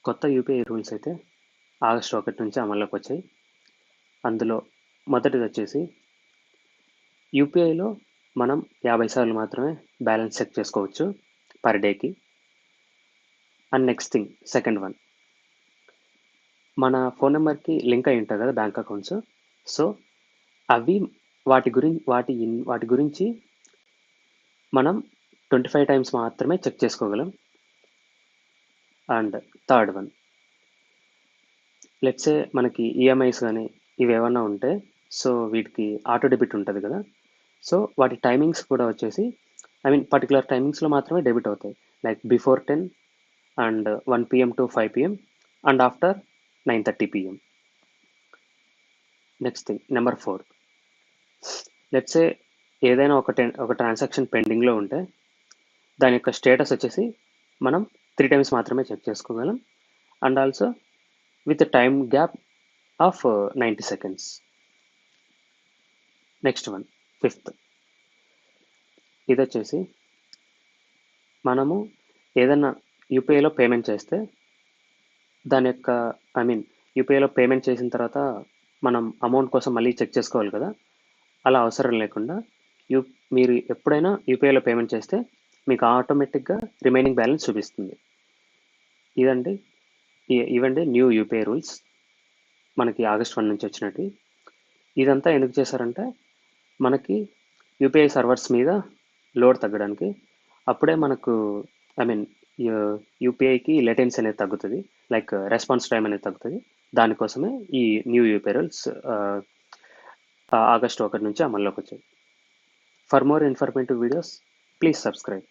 కొత్త UPI rules అయితే August 1 నుంచి అమల్లోకి వచ్చాయి. అందులో మొదటిది వచ్చేసి యూపీఐలో మనం 50 సార్లు మాత్రమే బ్యాలెన్స్ చెక్ చేసుకోవచ్చు పర్ డేకి. And next thing, second one, మన ఫోన్ నెంబర్కి లింక్ అయి ఉంటుంది కదా బ్యాంక్ అకౌంట్స్. సో అవి వాటి గురించి మనం 25 టైమ్స్ మాత్రమే చెక్ చేసుకోగలం. అండ్ థర్డ్ వన్, లెట్సే మనకి ఈఎంఐస్ కానీ ఇవి ఏమన్నా ఉంటే, సో వీటికి ఆటో డెబిట్ ఉంటుంది కదా. సో వాటి టైమింగ్స్ కూడా వచ్చేసి పర్టికులర్ టైమింగ్స్లో మాత్రమే డెబిట్ అవుతాయి. Like before 10 and 1 PM to 5 PM and after 9:30 PM. Next thing, number 4, let's say ఏదైనా ఒక ట్రాన్సాక్షన్ పెండింగ్లో ఉంటే దాని యొక్క స్టేటస్ వచ్చేసి మనం 3 టైమ్స్ మాత్రమే చెక్ చేసుకోగలం. And also with time gap of 90 seconds. Next one, fifth, ఇది వచ్చేసి మనము ఏదన్నా యూపీఐలో పేమెంట్ చేస్తే దాని యొక్క యూపీఐలో పేమెంట్ చేసిన తర్వాత మనం అమౌంట్ కోసం మళ్ళీ చెక్ చేసుకోవాలి కదా. అలా అవసరం లేకుండా మీరు ఎప్పుడైనా యూపీఐలో పేమెంట్ చేస్తే మీకు ఆటోమేటిక్గా రిమైనింగ్ బ్యాలెన్స్ చూపిస్తుంది. ఇవండి న్యూ యూపీఐ రూల్స్ మనకి ఆగస్ట్ 1 నుంచి వచ్చినట్టు. ఇదంతా ఎందుకు చేశారంటే మనకి యూపీఐ సర్వర్స్ మీద లోడ్ తగ్గడానికి. అప్పుడే మనకు యూపీఐకి లేటెన్సీ అనేది తగ్గుతుంది, లైక్ రెస్పాన్స్ టైం అనేది తగ్గుతుంది. దానికోసమే ఈ న్యూ యూపీఐ రూల్స్ ఆగస్ట్ 1 నుంచి అమల్లోకి వచ్చాయి. For more informative videos please subscribe.